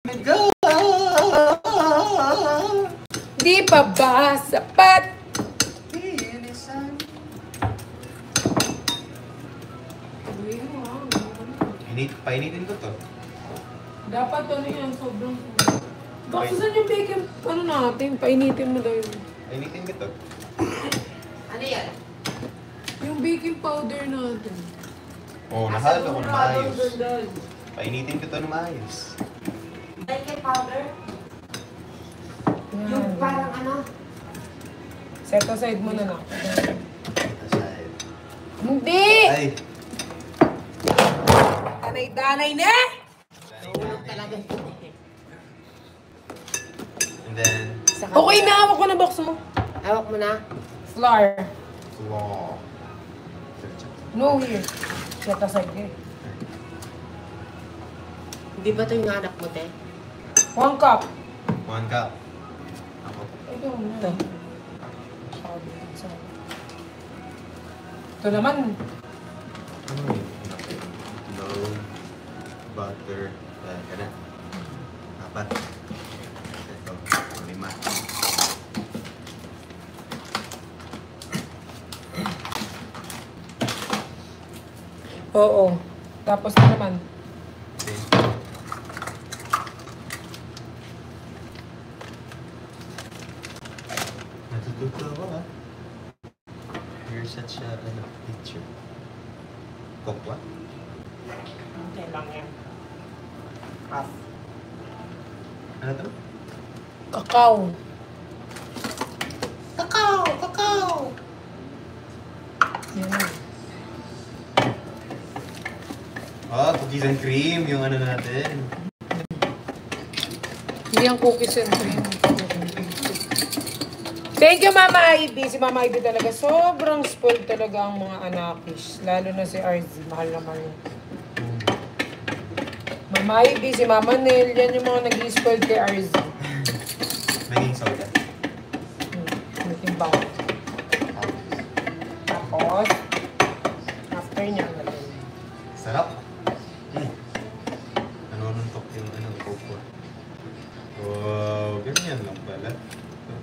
Go! Di pa ba sapat? Painitin ko to. Dapat ano yan, sobrang... Bakit saan yung baking, ano natin? Painitin mo daw yun. Painitin ko to. Ano yan? Yung baking powder natin. Oo, nahalo ko na maayos. Painitin ko to na maayos. Baking powder? Yung parang ano? Set aside mo na lang. Aside. Hindi! Ay! Danay-danay na! Tulog talaga. And then, Okay na, hawak ko na box mo. Hawak mo na. Flour. wow. No, here. Set aside here. Hindi ba ito yung anak mo, te? 1 cup. 1 cup. Ako. Ito na. Ito naman. Ano yun? Low, butter, ganun. 4. Ito, 5. Oo. Tapos na naman. Okay. Natututo ako ha. Here's such a picture. Kokwa? Okay lang yan. Off. Ano to? Kakao. Kakao! Kakao! Yan. Oh, cookies and cream, yung ano natin. Hindi ang cookies and cream. Thank you, Mama Ivy. Si Mama Ivy talaga, sobrang spoiled talaga ang mga anakis. Lalo na si RZ. Mahal na mahal. Mama Ivy, si Mama Nel, yan yung mga nag-i-spoiled kay RZ. Naging soda. May timbang. Tapos, after niya, Sarap. Nanununtok yung ano, coco. Wow, ganyan lang pala.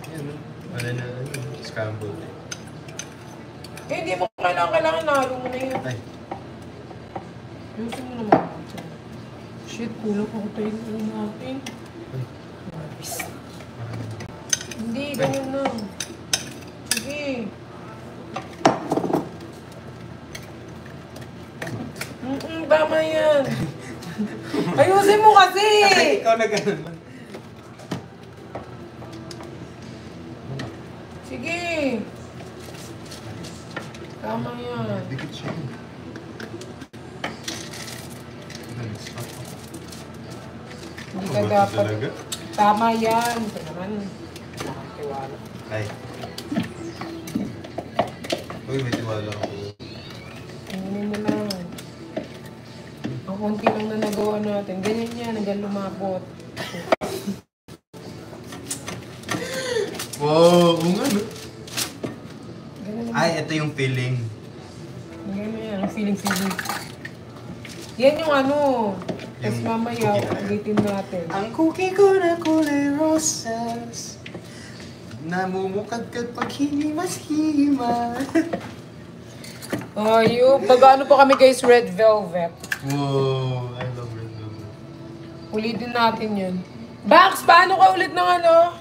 Yan, no? Wala na, scrambled eh. eh, hindi mo kailangan nalo mo na yun. Ay, Ayusin mo naman. Shit, kulang ako tayo yung natin. Hindi, ganyan na. Sige. Tama yan. Ayusin mo kasi! ikaw na ganun. Sige. Tama yan. Dikit siya. Hindi ka dapat. Talaga? Tama yan. Ito naman. Nakatiwala. Ay. Uy, may tiwala ako. Tingnan mo lang. Ang konti lang na nagawa natin. Ganyan yan. Hanggang lumabot. Wow, kung ano? Ganun naman. Ay, ito yung filling. Ganun yan. Ang feeling. Yan yung ano. Tapos Yung mamaya, cookie na yan. ulitin natin. Ang cookie ko na kulay rosas, namumukadkad pag hinimas-himas. Ayun. Pag-ano pa kami guys, red velvet. Wow, I love red velvet. Ulitin natin yun. Bax, paano ka ulit ng ano?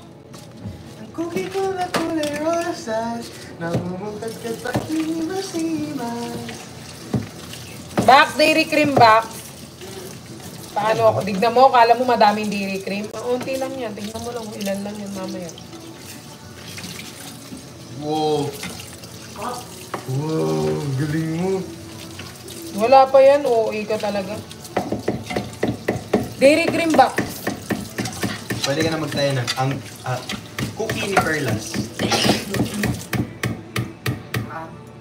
Ang cookie ko na kulay rosas, namumukadkad pag hinimas-himas. Bax, dairy cream, Bax. Paano ako? Tignan mo, kala mo madaming dairy cream. Unti lang yan. Tignan mo lang kung ilan lang yan mamaya. Wow. Wow, galing mo. Wala pa yan. OA ka talaga. Dairy cream, Bax. Pwede ka na magtayo ng cookie ni Perlas.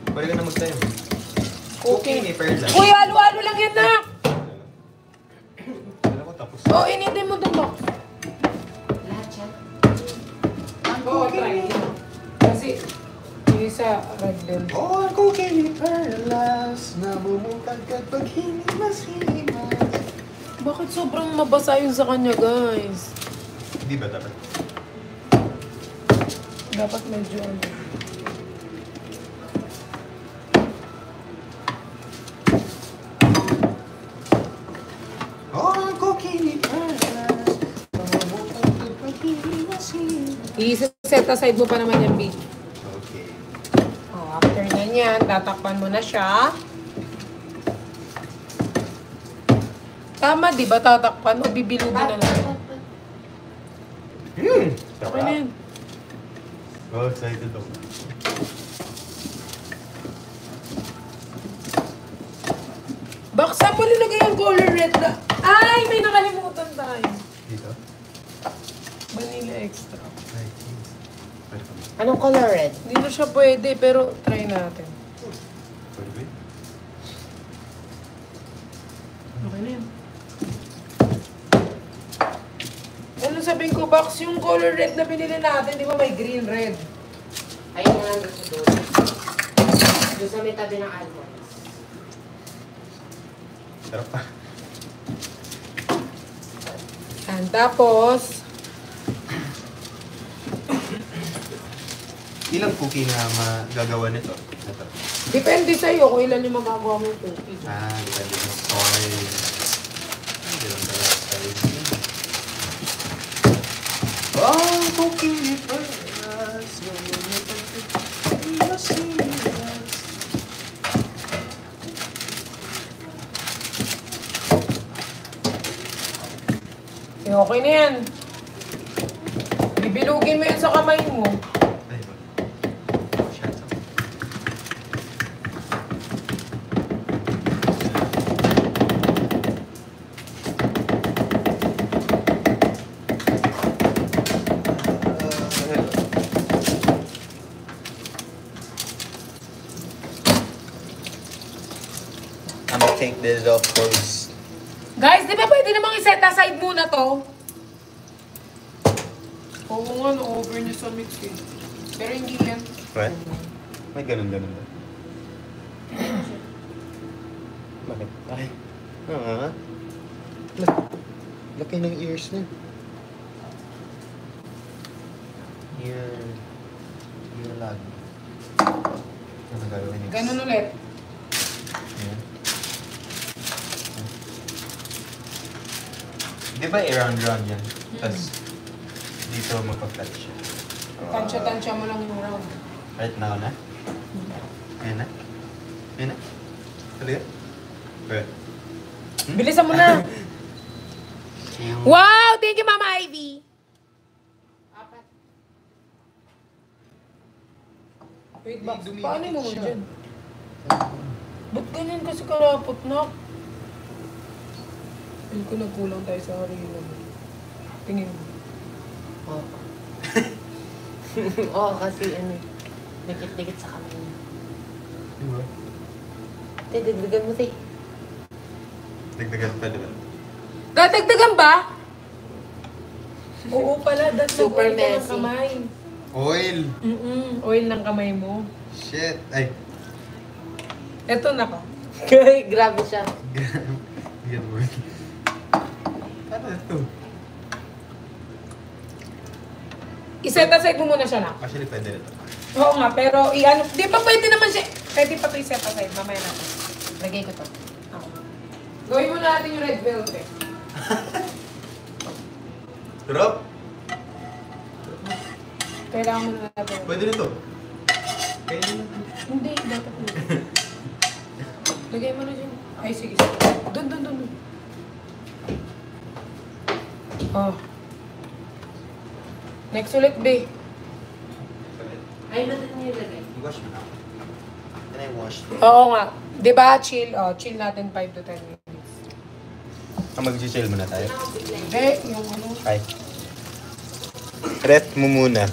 Pwede ka na magtayo. Cookie ni Perlas. Uy, halo-halo lang yan, nak! Alam ko tapos. Oh, initin mo itong box. Lahat yan. Oo, try. Kasi, yung isa, red din. Oh, ang cookie ni Perlas, namumukadkad pag hinimas-himas. Bakit sobrang mabasa yun sa kanya, guys? Hindi ba dapat? Dapat medyo ano. Oh, cookie! I-set aside mo pa naman yan, B. Okay. Oh, after yan, tatakpan mo na siya. Tama, di ba? Tatakpan o bibilugin na lang. Okay na yan. Oh, excited ako. Baksa mo nilagay yung color red na. Ay, may nakalimutan tayo. Dito? Vanilla extra. Ay, jeez. Pwede pa ba? Anong color red? Hindi na siya pwede, pero try natin. Pwede ba? Okay na yan. Ano sabihin ko, Box, yung color red na binili natin, di ba may green red? Ayun nga nandun sa dulo. Doon sa may tabi ng almonds. Sarap pa. And tapos, Ilang cookie nga magagawa nito? Ito. depende sa'yo kung ilan yung magagawa mo cookie. Depende sa soil. Hindi lang pala sa size niya. Oh, cookie first. Okay na yan. Bibilugin mo yan sa kamay mo. Ay, ba? Shots up. I'm gonna take this off first. Guys, di ba pwede namang i-set aside muna to? Oo nga, na-over niyo sa mix eh. Pero hindi yan. What? May ganun-ganun ba? Bakit? Ay. Laki ng ears niya. Ear lag. Ano gagawin niya? Ganun ulit. Ayan. Di ba i-round-round yan? Tapos dito magpa-flat siya. Tansya-tansya mo lang yung round. Right now na? Ayan na? Ayan na? Talaga? Okay. Bilisan mo na. Wow! Thank you, Mama Ivy. Apat. Wait, Box. Paano mo dyan? Ba't ganyan kasi karapot na? Feel ko nagkulang tayo sa harina mo. Tingin mo. Oo. Oo, kasi ano, dikit-dikit sa kamay niya. Diba? Dagdagan mo si. Dagdagan pa, diba? Dadagdagan ba? Oo pala, that's Super oil ka ng messy. kamay. Oil! Oil ng kamay mo. Shit! Ay! Eto na ka. Grabe siya. Get word. Ano ito? I-set aside mo muna siya na. Actually, pwede ito. Oo nga, pero i-ano, di ba pwede naman siya, pwede pa ito i-set aside, mamaya natin. Lagay ko to. Oo. Gawin mo natin yung red velvet. Sarap! Kailangan mo na natin. Pwede nito. Kaya nyo na. Hindi, dapat mo. Lagay mo na dyan. Ay, sige, sige. Dun. Oh. Next ulit, B. Ay, natin niyo ilagay. Wash mo na. Can I wash it? Oo nga. Di ba, chill? Oh, chill natin 5 to 10 minutes. Mag-chill muna tayo. Hindi, yung ano. Ay. Rest mo muna.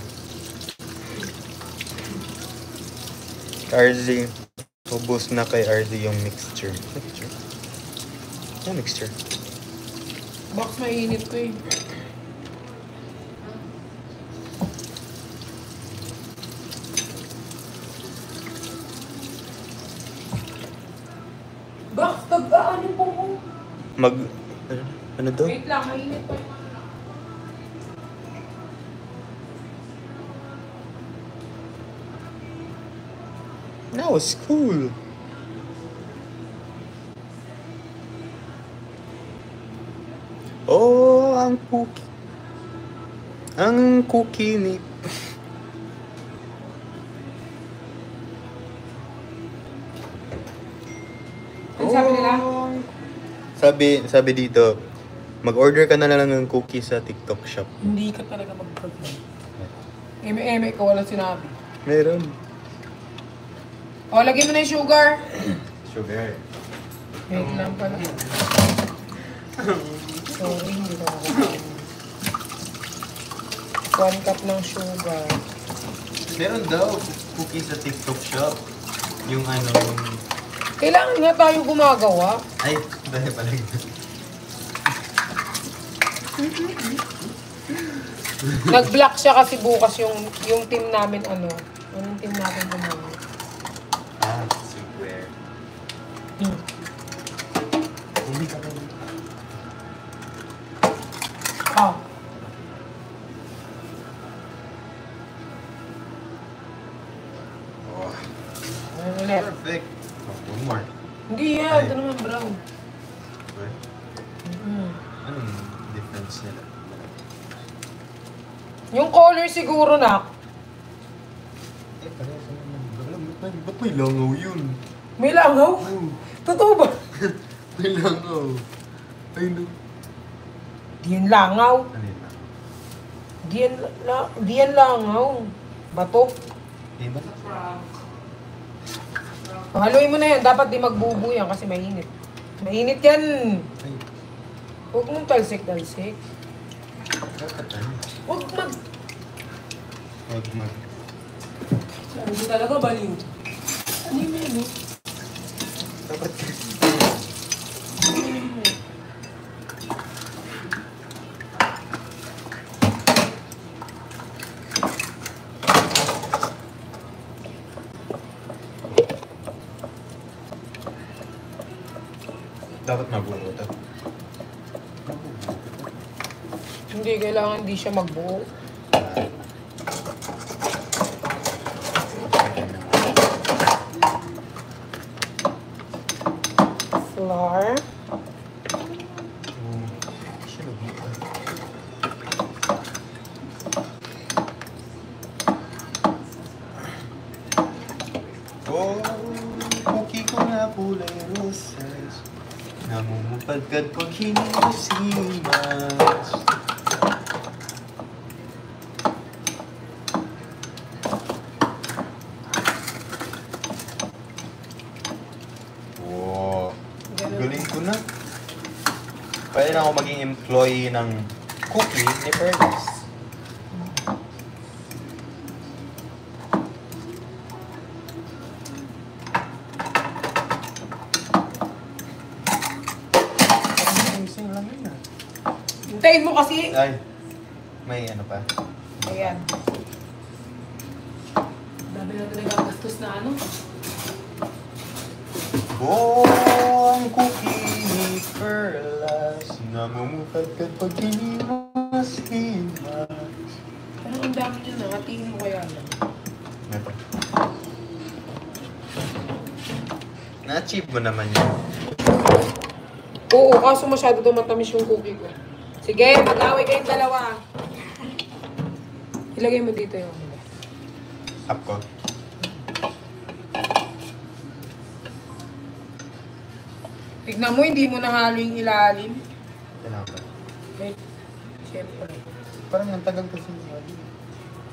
RZ. Ubus na kay RZ yung mixture. Mixture? Ano mixture? Box mainit ko eh. Box, tag-aan yung pong Mag... Ano daw? Wait lang, mainit pa yung That was cool. Oh, ang cookie. Ang cookie ni... Ano sabi nila? Sabi dito, mag-order ka na lang ng cookie sa TikTok shop. Hindi ka talaga mag-problem. Eme-eme ka, walang sinabi. Meron. O, lagyan mo na yung sugar. Sugar. Wait lang pala. Sorry, hindi ko nakakatawa. 1 cup ng sugar. Meron daw cookie sa TikTok shop. Yung ano, yung... Kailangan nga tayo gumagawa. Ay, dahil pala yun. Nag-block siya kasi bukas yung team namin ano. Anong team natin gumawa? Ah, square. Hindi ka ba? Ah. Oh, Ano ulit? perfect. Oh, one more. Hindi yan. Ay. Ito naman brown. Okay. Anong difference nila? Yung color siguro na. Eh, parehas naman. Ba't may langaw yun? May langaw? Oh, Totoo ba? may langaw. Ay, no. Di yan langaw. Ano yun lang? Di yan langaw. Bato. Eh, ba't? Haluin mo na yan. Dapat di magbubu yan kasi mainit. Mainit yan. Ay, Huwag mong talsik-talsik. dapat ano? Huwag mag... Huwag mag... Sabi mo talaga baliw. Ano yung menu? Dapat dapat mabuo ito. Hindi, kailangan di siya magbuo. Flour. Oh, cookie ko na kulay roses. Namumupagkat pag hinisimas. Wow, galing ko na. Pwede na ako maging employee ng cookie ni Perlas. Amazing lang yun ah. Hintayin mo kasi. Ay, may ano pa? Ayan. Dami na talaga gastos na ano. Oh, ang cookie ni Perlas. Namumupagkat pag hinimas-himas. Pero ang dami dyan na. Hatiin mo kaya lang. Ito. Na-achieve mo naman yun. Oo, kaso masyado matamis yung cookie ko. Sige, mag-away kayong dalawa. Ilagay mo dito yung ano. Up ko. Tignan mo, hindi mo nahalo yung ilalim. Kailangan pa. Okay. Siyempre. Parang ang tagal kasi.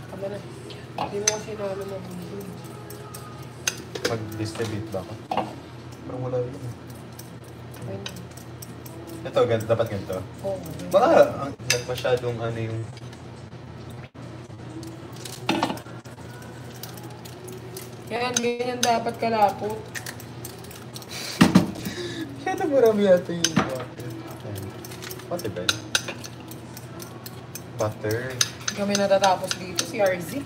Tama na. Hindi mo kasi nahalo mabuti. Mag-distribute ba ako? Parang wala yun. Ayun. Ito, dapat ganito. Oo. Baka masyadong ano yung... Yan, ganyan dapat kalapot. Kaya na marami yata yung butter. Butter ba yun? Butter. Kami natatapos dito, si RZ.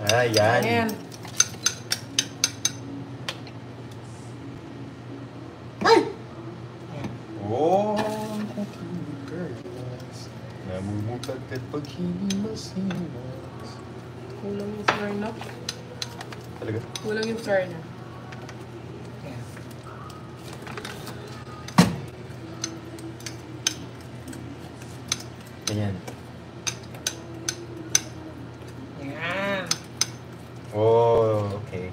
Ah, yan. Ayan. Kapag hindi masinas. Kulang yung flour na. Talaga? Kulang yung flour na. Ayan. Ganyan. Ayan. Oh, okay.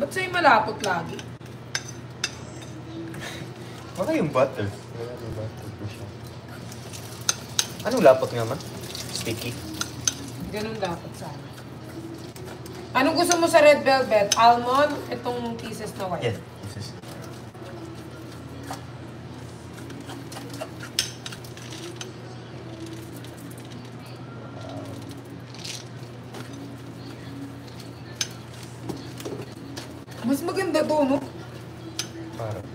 Ba't sa'yo malapot lagi? Baka yung butter. Wala yung butter ko siya. Anong lapot nga man? Sticky. Ganun dapat sana. Anong gusto mo sa red velvet? Almond? Itong pieces na white? Yes. This is... Mas maganda to, no? Parang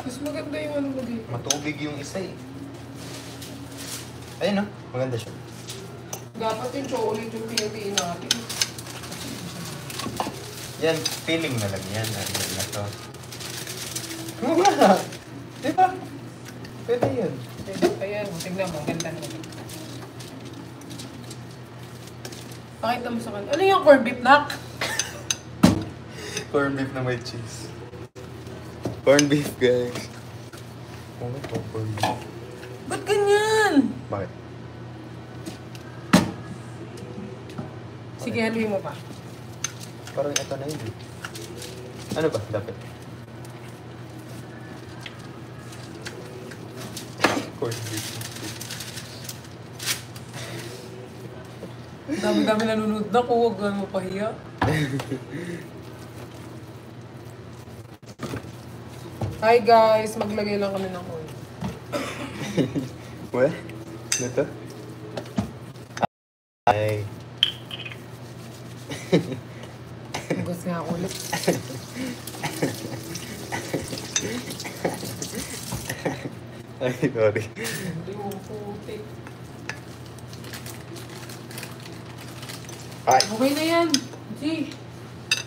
Mas maganda yung ano mo dito. matubig yung isa eh. Ayun no? Maganda siya. Dapat yung chocolate yung pinatiin natin. Yan, feeling na lang yan. Ano na to? Wala! Diba? Pwede yun. Ayan, tignan mo. Ganda naman. Pakita mo sa kanila. Ano yung corned beef, nak? Corned beef na may cheese. Corned beef, guys. Ano ito? Corned beef. Ba't ganyan? Bakit? Sige, haluin mo pa. Parang ito na yun eh. Ano ba? Dapat? Corned beef. Dami-dami nanonood na ko. Huwag mo pahiya. Hi guys, maglagay lang kami ng oil. What? Ano to? Ay. Gusto nga ako ulit. Ay, sorry. Hindi mo puti. Ay! Okay na yan. G.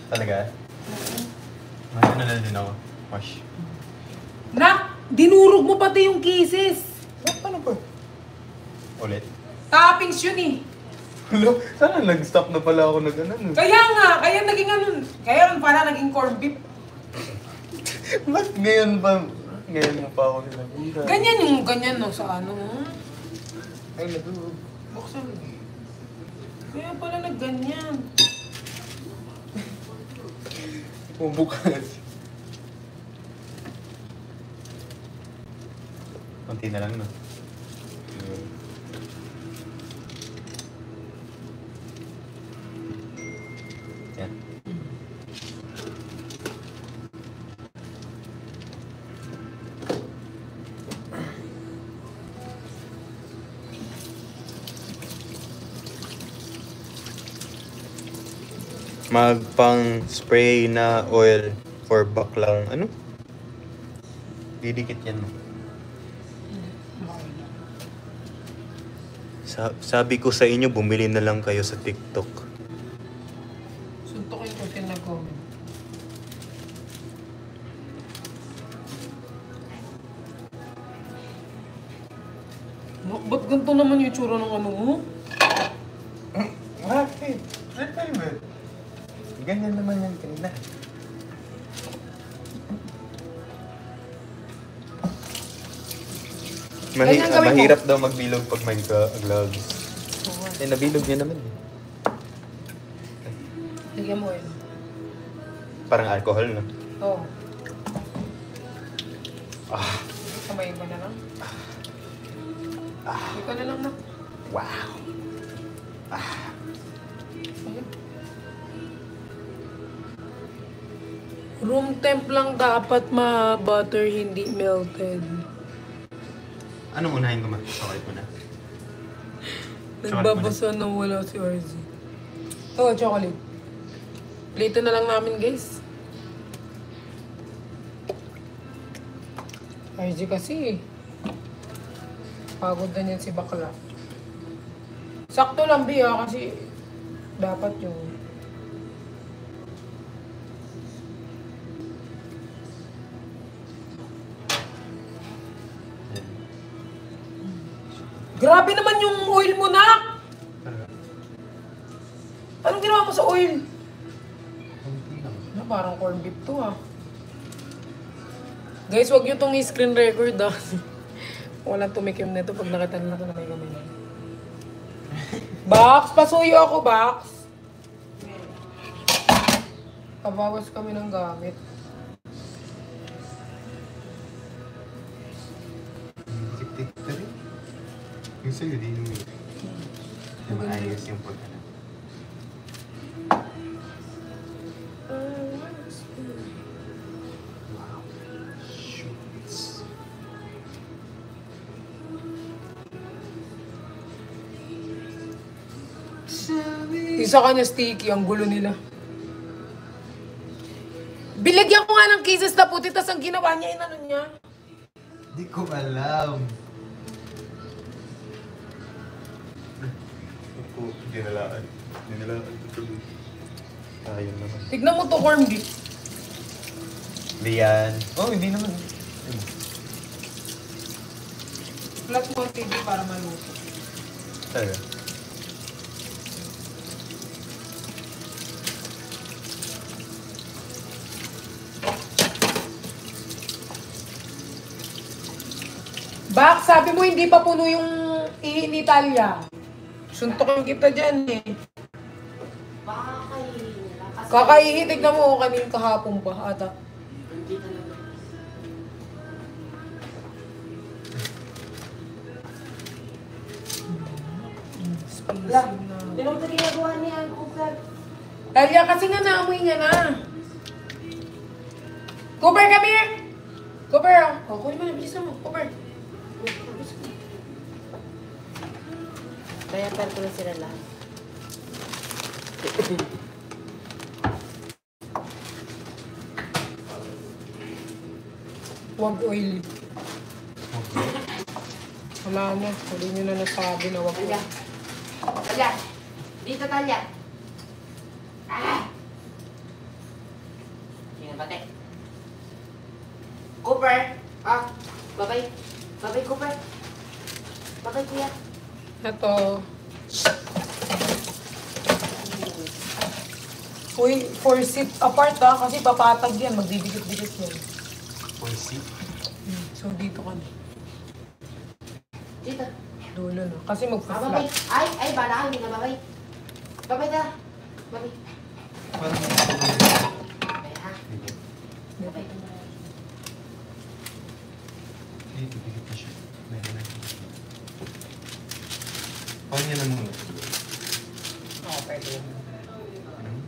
Talaga? Ano na din ako? Wash. Nak! Dinurog mo pati yung kisses. Ano ba? Ulit? Toppings yun eh. Hello? Sana nag-stop na pala ako nag-ano. Kaya nga, kaya naging ano, kaya pala naging corned beef. Ba't ngayon pa? Ngayon mo pa ako nilabira. Ganyan yung ganyan no, sa ano. Ay, nadurog. Buksan mo. Kaya pala nagganyan. Bubukas. Konti na lang, no? Yan. Magpang spray na oil for baklang ano? Didikit yan, no? Sabi ko sa inyo, bumili na lang kayo sa TikTok. Suntukin ko din nag-comment. Ba't ganito naman yung tsura ng ano mo? Bakit? Bakit? Ganyan naman yan kanina. Ganyan gawin mo. Mahirap daw magbilog pag may gloves. Eh, nabilog niya naman. Lagyan mo yun. Parang alcohol, no? Oo. Ah, Kamay ba na lang? Ikaw na lang na. wow. Ayun. Room temp lang dapat ma-butter, hindi melted. Ano unahin ko, ma? Chocolate muna. Nagbabasa na wala si RZ. Oo, chocolate. Plito na lang namin, guys. RZ kasi. Pagod na niyan si bakla. Sakto lang, Bia, kasi dapat yung... Grabe naman yung oil mo, nak! Anong ginawa mo sa oil? Konti lang. Na, parang corned beef to, ah. Guys, wag nyo itong screen record, ah. Walang tumikim nito pag nakita nila ito na may kamay. Box! Pasuyo ako, Box! Pabawas kami ng gamit. Dikit-dikit na rin. Yung sa'yo, di yung maayos yung pagkana. Wow. Shoots. Isa kanya sticky, ang gulo nila. Bilagyan ko nga ng kisses na puti, tas ang ginawa niya, inano niya. Di ko alam. Ako, dinalaan. Dinalaan ko tuloy. Ayun naman. Tignan mo to, corned beef. Hindi yan. Oh, hindi naman. Flat mo ang TV para maluto. Talaga. Bak, sabi mo hindi pa puno yung ihi ni Talia. Suntokin kita dyan eh. Baka kainin nila. Kasi Kakaihi, tignan mo kanina kahapon pa ata. hindi talaga. Wala. Tinong sa ginagawa niya ang kukat. Talia, kasi nga naamoy niya na. Cooper, come here! Cooper, oh, kunin mo na, bilisan mo. Cooper. Kaya ko na sila lahat. Wag oil. Wala na, hindi nyo na nasabi na wag oil. Talya. Talya. Dito, Talya. Ah! Sino bate? Cooper. Ah, babay. Babay, Cooper. Babay, kuya. Ito. Uy, 4 seat apart ha, kasi papatag yan, magdidikit-dikit yan. Pussy. So dito ka na. Dito. Dulo na. Kasi Ah, babay. magpa-flat. Ay, bala ka, hindi na babay. Babay ka. Babay. Parang Babay, ha? Babay. dito, dikit na siya. Meron na. Paano niya na muna? Oo, pwede yun. Hmm?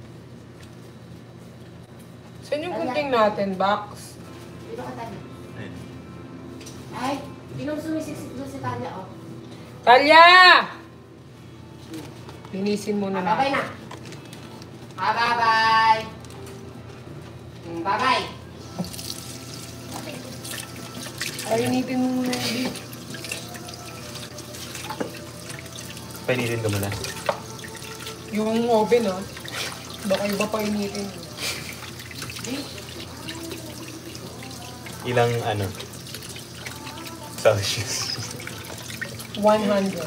Saan yung gunting natin, Box? Dito ka, Talya. Ayun. Ay, pinong sumisiksik doon si Talya, oh. Talia! Linisin mo na Ah, babay na. na. Ah, bye-bye. Bye-bye. Painitin mo muna yung beef. Painitin ka muna. Yung oven ha. Baka iba painitin. Ilang ano? Celsius. 100.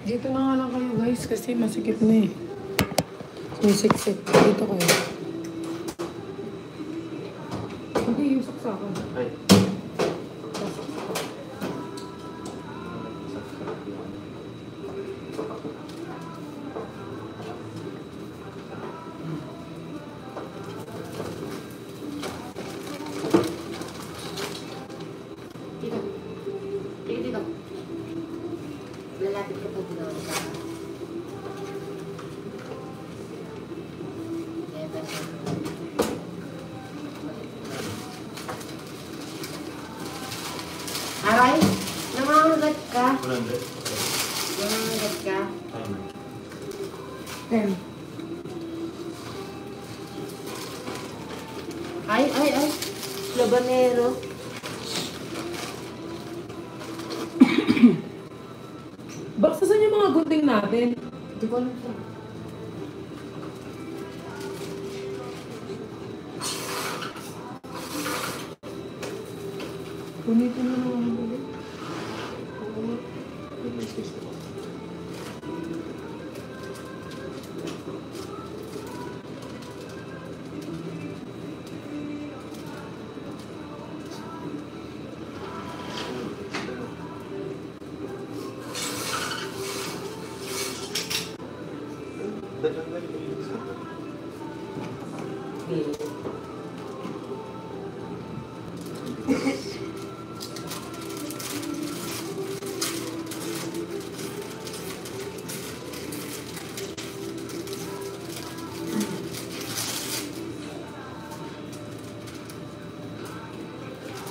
Dito na nga lang kayo guys kasi masikip na eh. Sumiksik. Dito kayo. Hindi, yung saksakan. Ay. Dito. Dito, dito. Lalapit ka po dito. Aray, nangangagat ka. 100. Nangangagat ka. Ten. Ay. Labanero. Punitin natin. Hindi ko alam siya. Punitin mo naman ulit.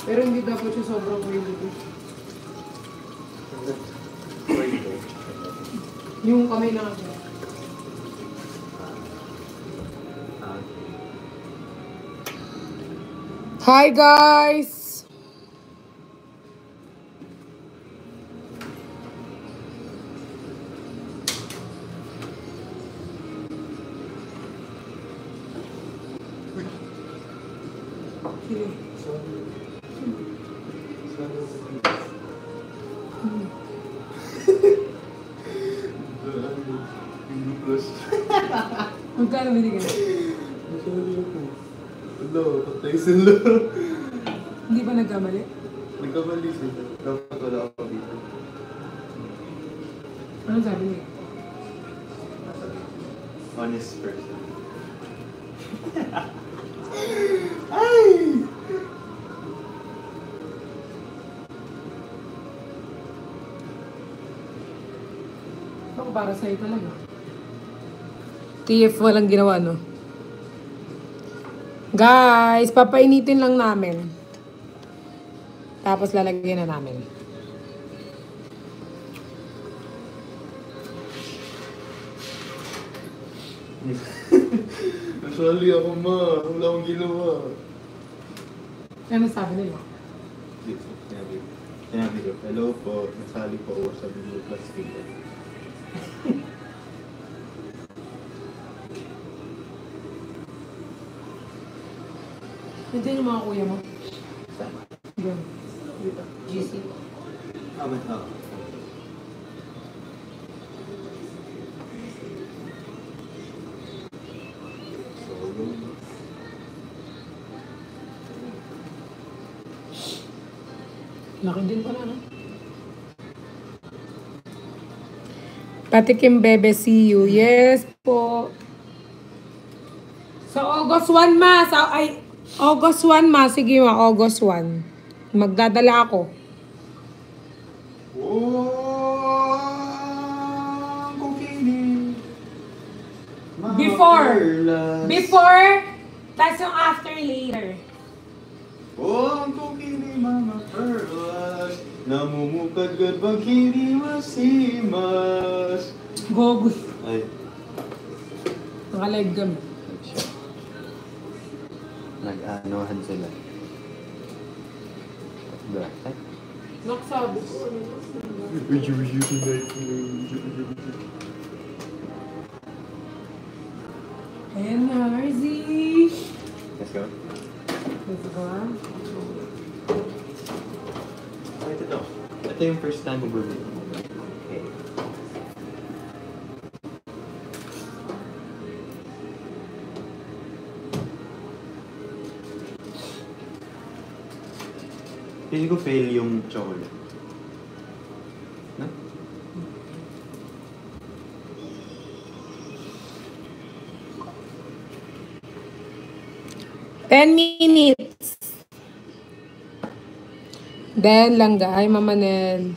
Pero hindi dapat siya sobrang oily. Yung kamay na ako. Hi guys! Magkano binigay? Ano, patay sila. Hindi ba nagkamali? Nagkamali sila. Dapat wala ako dito. Ano sabi niya? Honest person. Ako para sa'yo talaga. TF walang ginawa, no? Guys, papainitin lang namin. Tapos lalagyan na namin. Nasali ako, ma. Wala akong ginawa. Ano sabi nila? Sinabi ko, hello po. Nasali po ako sa Blue Plastic. Nandiyan yung mga kuya mo. Diyan. Dito. GC. Amat na. Laki din pala, no? Patikim Bebe, see you. Yes po. Sa August 1, ma. August 1, ma. Sige, ma. August 1. Magdadala ako. Oh, kukini. Before, that's yung after later. Oh, kukini, Mama Perlas. Namumukadgad pag hindi masimas. Gogo. Ay, Naka-live kami. nag-anohan sila. Diba? Nakasabi ko. Ayan na, Harzi. Let's go. Let's go, ah. Ito. Ito yung first time ko bumili. Okay. Hindi ko fail yung chocolate. No? Ten minutes. Then, langgay, Mama Nel.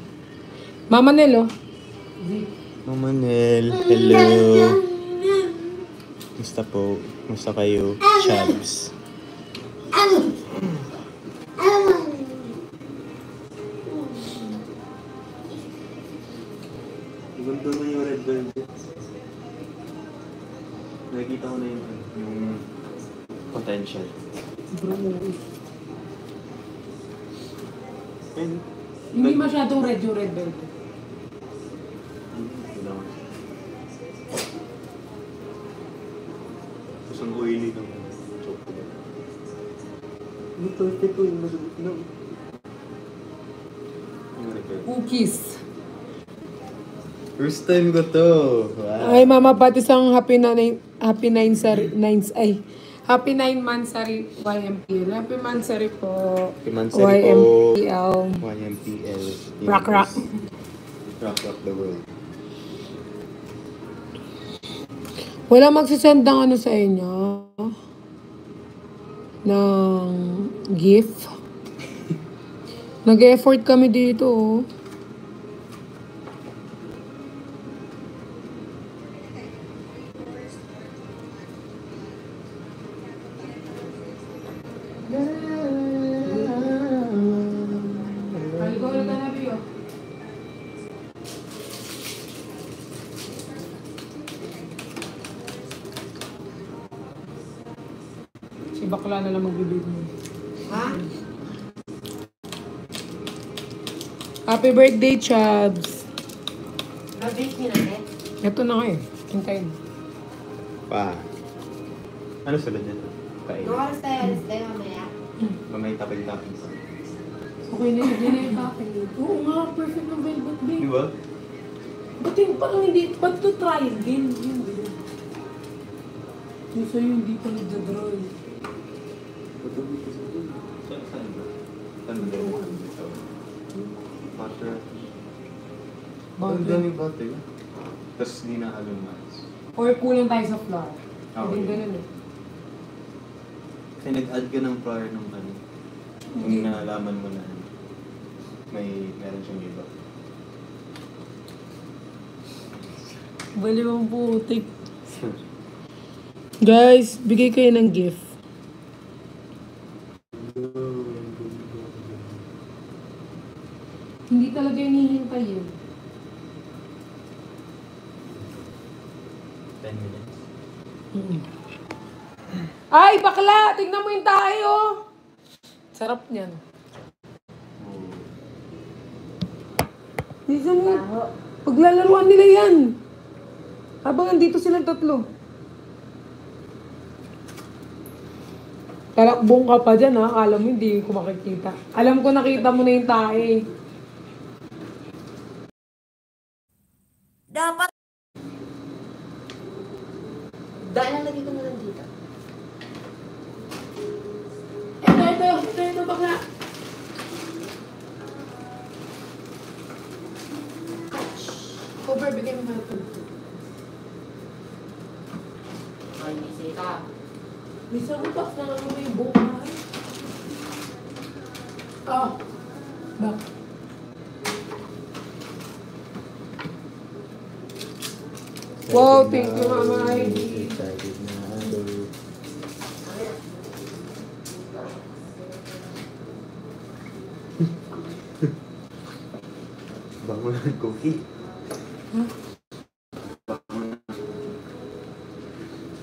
Mama Nel, oh. Mama Nel, hello. Musta po? Musta kayo? Chabs. Ganda na yung red velvet. Nakikita ko na yung potential. And, Hindi masyadong red yung red velvet. Tapos ang oily ng chocolate. Ano perfect ko yung masabot na. Cookies. First time ko to. Wow. Ay, Mama Pat, isang happy 9 monthsary YMPL. Happy monthsary po. Happy monthsary po. YMPL. YMPL. Rock rock. Rock rock the world. Wala magsisend ng ano sa inyo? Ng gift. Nag-effort kami dito, oh. Si bakla na lang magbibig mo. Ha? Happy birthday, Chubbs. Mabit niyo natin. Ito na nga eh. Hintayin. Pa. Ano sila dyan? Kain. Oras tayo mamaya. Mamay tapil-tapil pa. Okay na yun. Yan na yung kakin. Oo nga, perfect ng velvet, babe. Di ba? Ba't yung parang hindi, ba't ito trial din? Yun, babe. Yung sa'yo hindi pa nagdadry. Saan ba? Saan ba? Butter. Ang daming butter. Tapos di na alumas. Or kulang tayo sa flour. Oo. Hindi ganun eh. Kasi nag-add ka ng flour nung ano. Nung nalaman mo na ano. Meron siyang iba. Baliw ang putik. Guys, bigay kayo ng gift. Hindi talaga hinihintay yun. 10 minutes. Ay, bakla! Tingnan mo yung tayo! Sarap niyan. Minsan mo, paglalaruan nila yan. Habang andito silang tatlo. Talakbong ka pa dyan ha. Akala mo hindi ko makikita. Alam ko nakita mo na yung tae. Dapat. Dahil nalagay ko na lang dito. Ito, bakla. Over, bigay mo na ito. Ay, bisita. May sarutas na lang mo yung buhay. Ah, bak. Wow, thank you, Mama Heidi. Excited na ako. Bango ng cookie.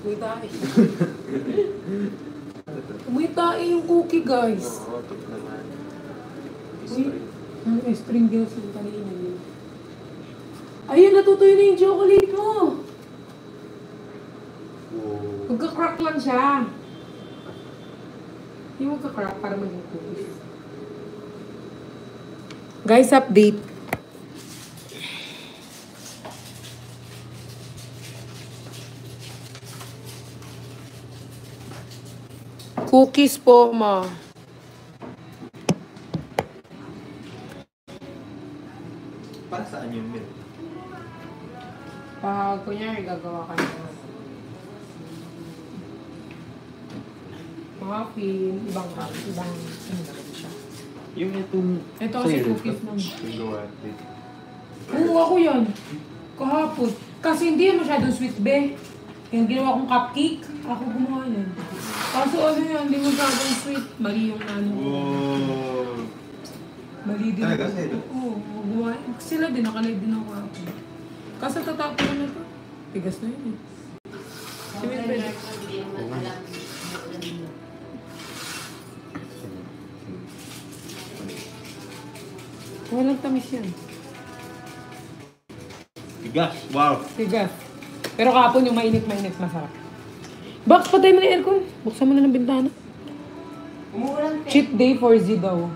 May tae. May tae yung cookie, guys. Oo, ito naman. Uy, ang string girls yung kanina yun. Ayun, natutuyo na yung chocolate mo. Wow. Magka-crack lang siya. Yung magka-crack para maging cookies. Guys, update. Cookies po, ma. Para saan yung milk? Pag kunyari, gagawa ka na muffin, ibang siya. Yung itong... Ito kasi sa'yo, cookies diba? naman. Yung gawa din. Oo, ako yan. Kahapon. Kasi hindi yan masyadong sweet, be. Yung ginawa kong cupcake, ako gumawa yan. Kaso ano yan, hindi masyadong sweet. Mali yung ano. Wow! Mali din. Talaga sa'yo? Oo, gumawa. Sila din, nakalive din ako ako. Kasi tatapos na na to. Tigas na yun eh. Hindi naman alam. Walang tamis yan. Tigas! Wow! Tigas. Pero kahapon yung mainit-mainit masarap. Box, patay mo na yung aircon. Buksan mo na ng bintana. Umuulan pa. Cheat day for Z daw.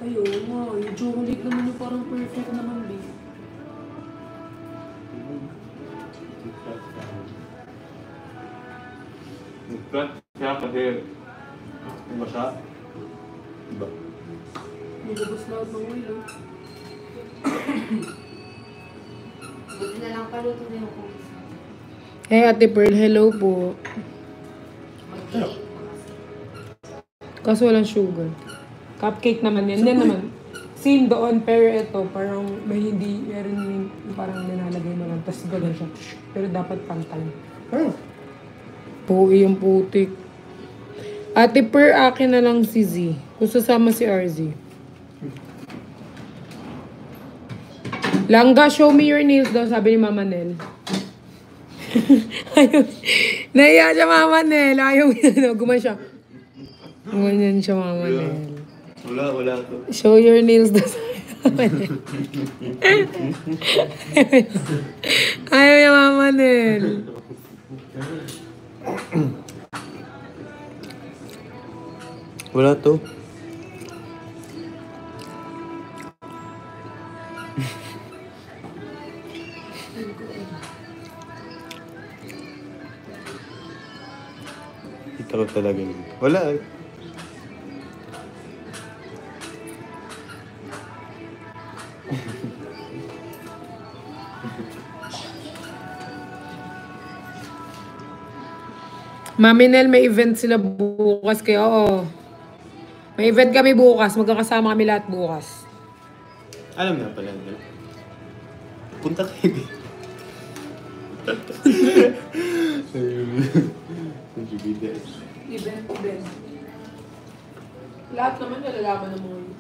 Ayun nga, yung chocolate naman yung parang perfect naman, babe. Nag-flat siya kasi basa. Diba? Nagabas lahat ng oil, oh. Buti na lang paluto na yung cookies. Hey, Ate Pearl, hello po. Mag-i-eat pa kasi. Kaso walang sugar. Cupcake naman yan. Yan naman. Same doon, pero ito, parang may hindi, meron yung parang nilalagay mo lang. Tapos gano'n siya. Pero dapat pantay. Puwi yung putik. Ate Per, akin na lang si Z. Kung sasama si RZ. Langga, show me your nails daw, sabi ni Mama Nel. Ayaw. Naiya siya, Mama Nel. Ayaw yun. Guman siya. Ganyan siya, Mama Nel. Wala to. Show your nails daw, sabi ni Mama Nel. Ayaw niya, Mama Nel. Wala to. Kita ko talaga yun. Wala eh. Mami Nel, may event sila bukas kaya oo. May event kami bukas. Magkakasama kami lahat bukas. Alam na pala nila. Punta kayo din. Event. Lahat naman nalalaman ng mga yun.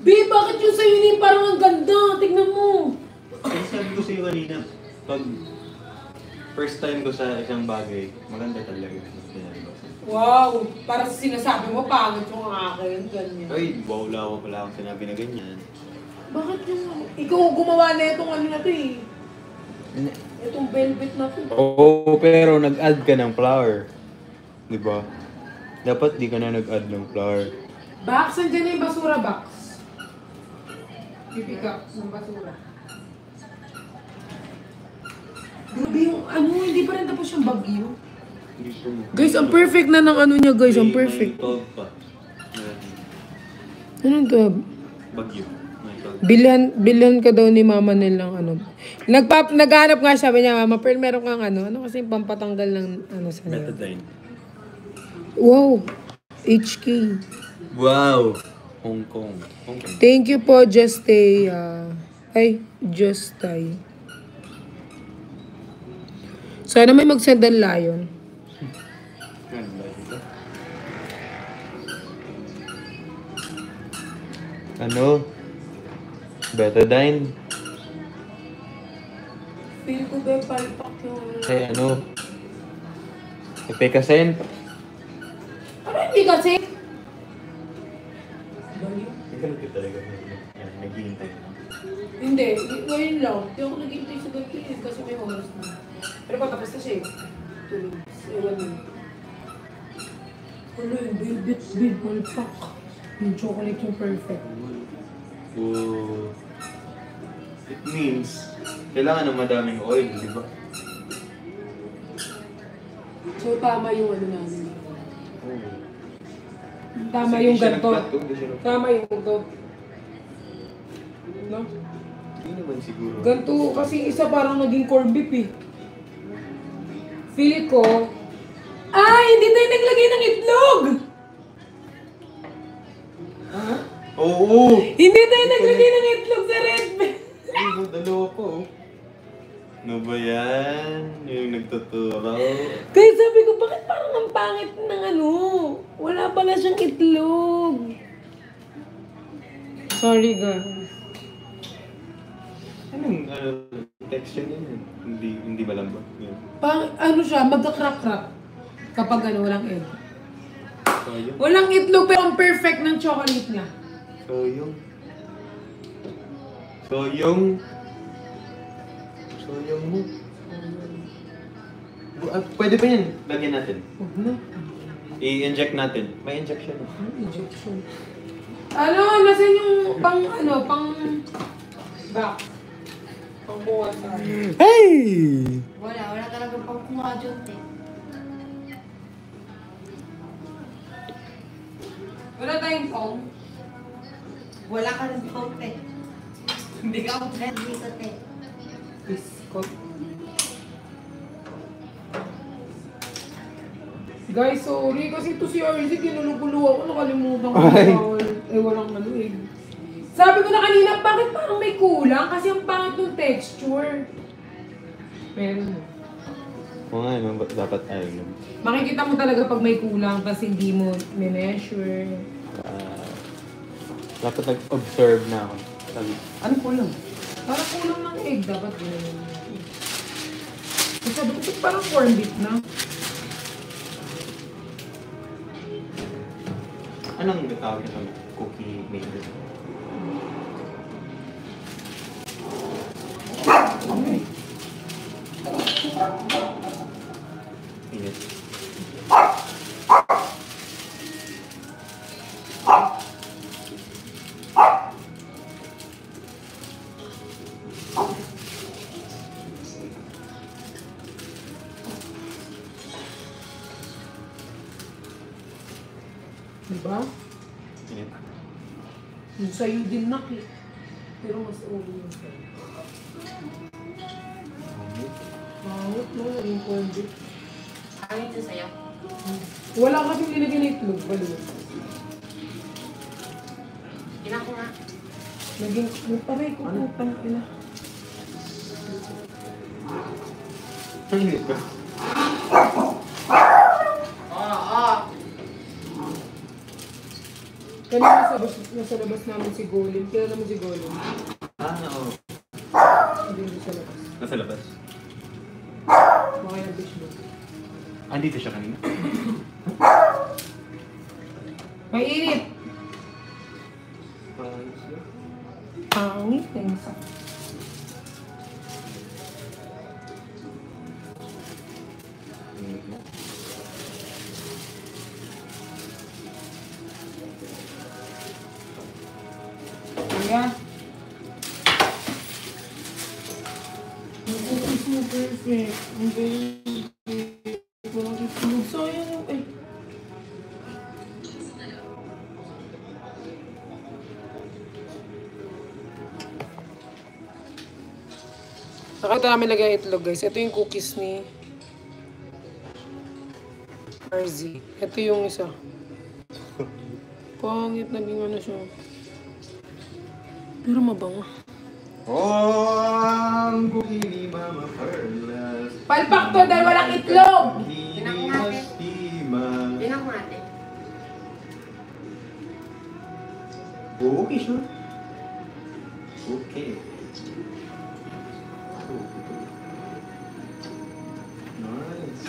Babe, bakit yung sa'yo yun parang ang ganda? Tignan mo. Kasi sabi ko sa'yo kanina, pag first time ko sa isang bagay, maganda talaga. Wow, para sa sinasabi mo, pangit yung akin. Ganyan. Ay, wala ko pala akong sinabi na ganyan. Bakit yung... Ikaw gumawa na itong ano na to eh. Itong velvet na to. Oo, pero nag-add ka ng flower. Di ba? Dapat di ka na nag-add ng flower. Box, andyan na yung basura box. Pipick up ng basura. Grabe yung ano, hindi pa rin tapos yung bagyo. Guys, ang perfect na ng ano niya guys, ang perfect. May tog pa. Anong to? Bagyo. May tog. Bilhan ka daw ni Mama nilang ano. Naghanap nga sabi niya, Mama Pearl, meron kang ano kasi pampatanggal ng ano sa niya. Betadine. Wow, HK. Wow! Hong Kong. Thank you po, Justay. Justay. Sana may mag-send ang lion. Ano? Betadine? Feel ko ba palpak yung... Say ano? Epekasen? Ano hindi kasi? Ganun ka talaga. Naghihintay na. Hindi, ngayon lang. Hindi ako nag-intay sa gabi kasi may oras na. Pero patapos na siya eh. Tulog. Ewan mo. Ano yung velvet big palpak. Yung chocolate yung perfect. Oh. It means, kailangan ng madaming oil, di ba? So tama yung ano namin. Oh. Tama Kasi yung di siya ganto. nag-flat, oh, di siya nag- Tama yung ganto. No? Hindi naman siguro. Ganto kasi isa parang naging corned beef eh. Feel ko, hindi tayo naglagay ng itlog! Oo! Hindi tayo naglagay ng itlog sa red beef! Ano, dalawa pa oh. Ano ba yan? Yung nagtuturo. Kaya sabi ko, bakit parang ang pangit ng ano? Wala pala siyang itlog. Sorry guys. Anong texture niya yan? Hindi malambot. Yun. Ano siya, magka-crack-crack. Kapag ano, walang egg. So yung... Walang itlog pero ang perfect ng chocolate niya. So yung... Soyong mo. Pwede pa yan. Lagyan natin. Huwag na. I-inject natin. May injection. Injection. Ano, nasan yung pang back? Pang buwan sa Hey! Wala talagang pangkuha dyan, te. Wala tayong phone. Wala ka ng phone, te. Hindi ka ako friendly ko, te. Biskot. Guys, sorry. Kasi ito si RZ, kinulukulo ako. Nakalimutan ko. Walang ano eh. Sabi ko na kanina, bakit parang may kulang? Kasi ang pangit ng texture. Meron na. Oo nga, no? Dapat tayo. Makikita mo talaga pag may kulang kasi hindi mo measure. Dapat nag-observe na ako. Ano kulang? Parang kulang ng egg. Dapat gano'n. Sabi ko, parang corned beef na. Anong tawag ito? Cookie maker? Init. Diba? Init. Yung sa'yo din nak eh. Pero mas ulo yung sa'yo. Mahot mo, naging corned beef. Ano ito sa'yo? Wala kasi nilagyan ng itlog, balo. Ina ko nga. Naging, paray ko putang ina. Ang init ba? Oo. Kanina nasa labas namin si Golem. Kaya naman si Golem. Oo. Hindi mo sa labas. Nasa labas. Baka yung bitch mo. Andito siya kanina. May init! Pangit na yung sa. Kaya. Ang cookies mo perfect. Ang galing. Walang itlog. Sayang yung eh. Nakita namin lagay ang itlog guys. Ito yung cookies ni RZ. Ito yung isa. Pangit naging ano siya. Pero mabango. Ang cookie ni Mama Perlas. Palpak to dahil walang itlog! Tinan ko natin. Tingnan ko natin. Okay, sure. Okay. Nice.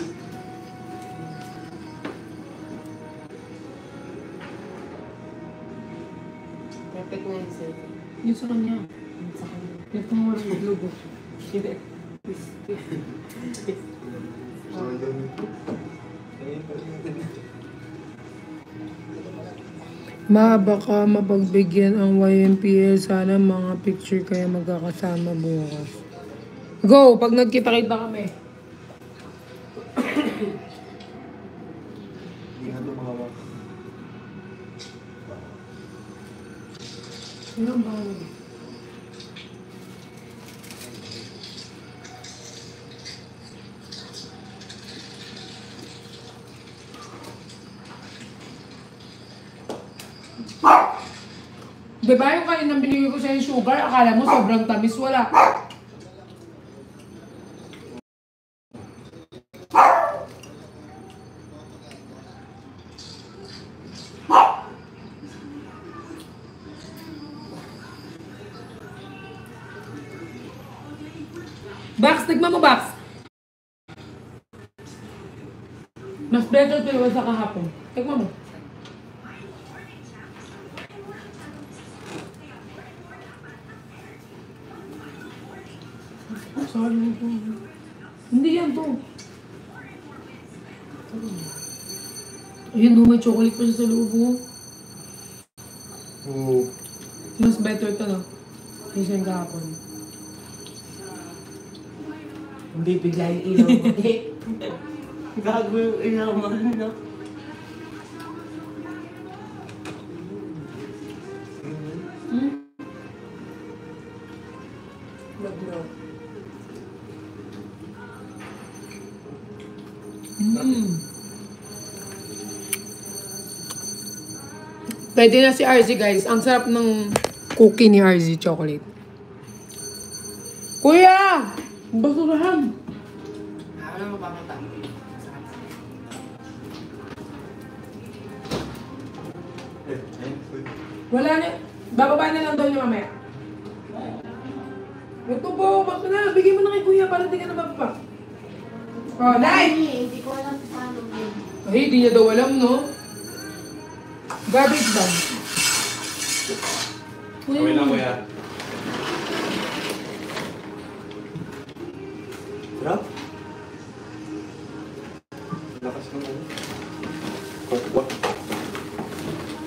Perfect na yung sa'yo. Yun sa kanya. Sa kanya. Ito mo walang itlog. Hindi. Baka mapagbigyan ang YMPL. Sana mga picture kaya magkakasama bukas. Go! Pag nagkita-kita kami. Hindi nga tumawag. Ilang ba? Diba yung kanina binigay ko sa'yo yung sugar, akala mo sobrang tamis, wala. Bax, tigma mo, Bax. Mas better to yun sa kahapon. Tigma mo. Saan ito? Hindi yan to. Ayun, may chocolate pa siya sa loob mo. Oo. Mas better to, no? Kasi yung kahapon. Hindi bigla yung ilaw mo. Gago yung ilaw mo, no? Love. Pwede na si RZ, guys. Ang sarap ng cookie ni RZ chocolate. Kuya! Basurahan! Ano mo papunta? Wala na. Bababa na lang daw niya mamaya. Ito po, basta na. Bigay mo na kay kuya para di ka na bababa. Oh, Nay! Hindi ko alam sa ano yun. Ay, di niya daw alam, no? Garbage bag. Okay lang, kuya. Sarap. Lakas ng ano. Kokwa.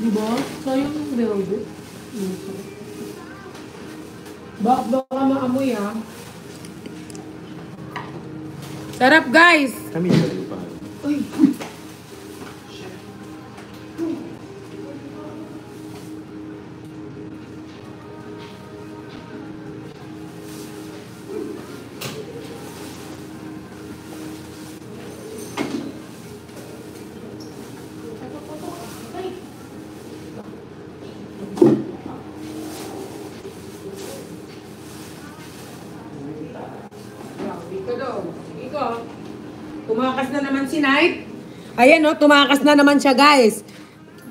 Diba? Sayang yung velvet. Baka maamoy, ah. Sarap, guys! Kami na rin pa. Uy! Ito daw. Ito. Tumakas na naman si Knight. Ayan, no? Tumakas na naman siya, guys.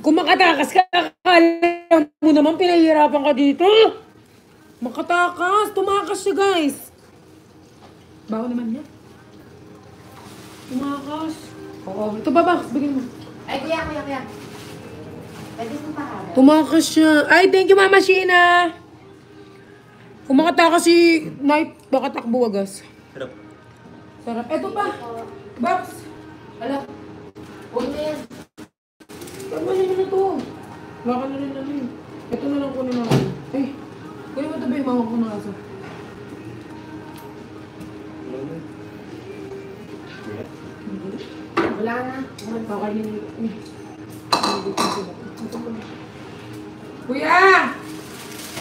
Kung makatakas ka, akala mo naman pinahihirapan ka dito. Makatakas. Tumakas siya, guys. Bago naman niya. Tumakas. Oo. Ito ba, Bax? Bigyan mo. Ay, kuya. Pwede mo paharap. Tumakas siya. Ay, thank you, Mama Sheena. Kung makatakas si Knight, baka takbo wagas. Sarap. Sarap. Ito pa. Bax. Ala. Huwag na yan. Tama naman na to. Baka na rin namin. Ito na lang kunin natin. Ay, kunin mo ito ba yung mama ko na asa? Wala na. Baka yun. Kuya!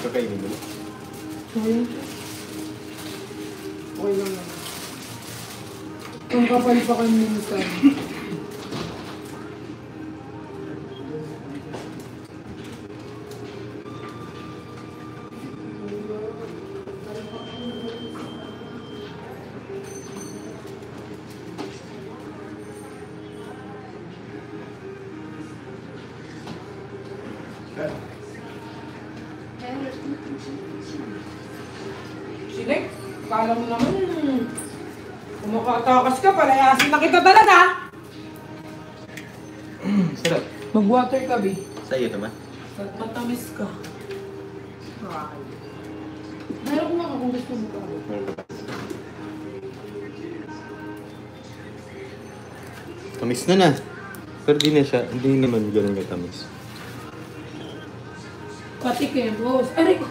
Kakainin mo. Ayun. Okay lang naman. Ang kapal pa kami minsan. Silek, kala mo naman, kung makatakas ka, palayasin na kita talaga. Sarap. Mag-water ka, be. Sa iyo naman. At matamis ka. Meron ko nga kung gusto mo ka. Tamis na. Pero di na siya, hindi naman ganun katamis. Patikim. Oh, aray ko.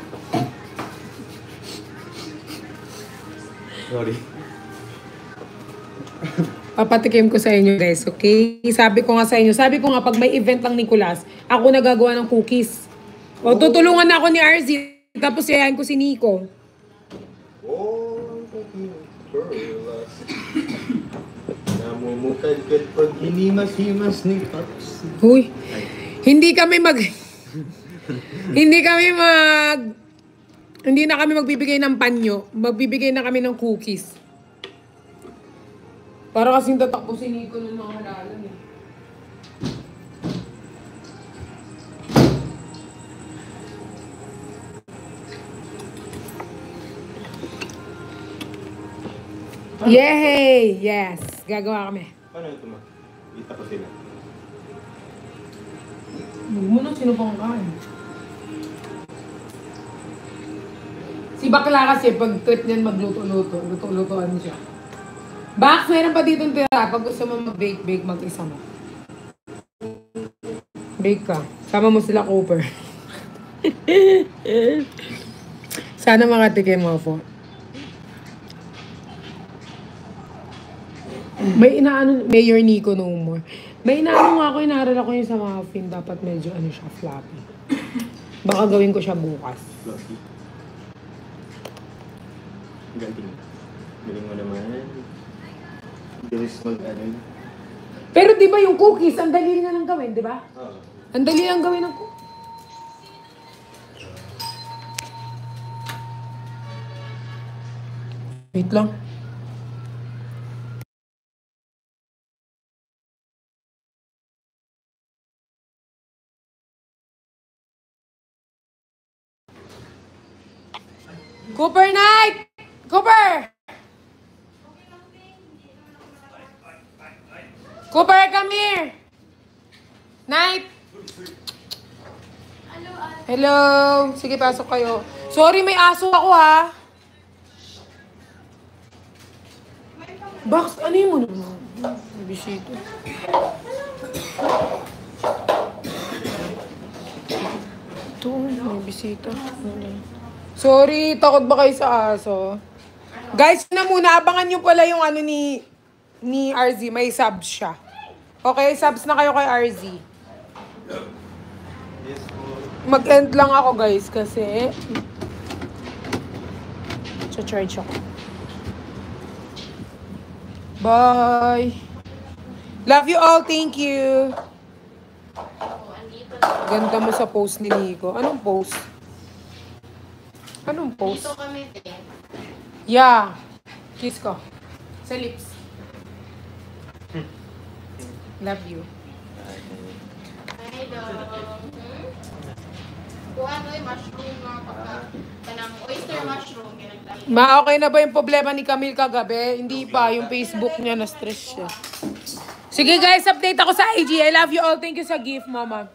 Sorry. Papatikim ko sa inyo, guys, okay? Sabi ko nga sa inyo, sabi ko nga pag may event lang Nicolas, ako nagagawa ng cookies. O, tutulungan na ako ni RZ, tapos yayain ko si Nico. Oh, perlas. Namumukad-kad pag hinimas-himas ni Paps. Huy, hindi na kami magbibigay ng panyo, magbibigay na kami ng cookies. Para kasing tatakbo si Nico ng mga halalan eh. Yay! Yes! Gagawa kami. Paano ito ma? Kita ko sila. Huwag mo na, sino pang kain? Si bakla kasi, pag trip niyan magluto-luto, luto-lutoan siya. Bax, meron pa dito tira. Pag gusto mo mag-bake, mag-isa mo. Bake ka. Sama mo sila Cooper. Sana makatikim mo po. May inaano, Mayor Nico no more. May inaano nga ako, inaaral ako yun sa muffin. Dapat medyo ano siya, floppy. Baka gawin ko siya bukas. Floppy. Galing. Galing mo naman. Bilis mag-ano. Pero di ba yung cookies, ang dali nga lang gawin, di ba? Oo. Ang dali lang gawin ng cookies. Wait lang. Cooper Knight! Cooper! Cooper, come here! Knight! Hello! Sige, pasok kayo. Sorry, may aso ako, ha? Box, ano yung mo naman? May bisito. Ito, may bisita. Sorry, takot ba kayo sa aso? Guys, na muna, abangan nyo pala yung ano ni RZ. May subs siya. Okay, subs na kayo kay RZ. Yes po. Mag-end lang ako, guys, kasi cha-charge ako. Bye! Love you all, thank you! Ganda mo sa post ni Nico. Anong post? Anong post? Dito kami, te. Yeah. Kiss ko. Sa lips. Love you. Ay, kuha mo yung mushroom mga pagka. Kanang oyster mushroom. Okay na ba yung problema ni Camille kagabi? Hindi pa. Yung Facebook niya na-stress siya. Sige guys, update ako sa IG. I love you all. Thank you sa gift, mama.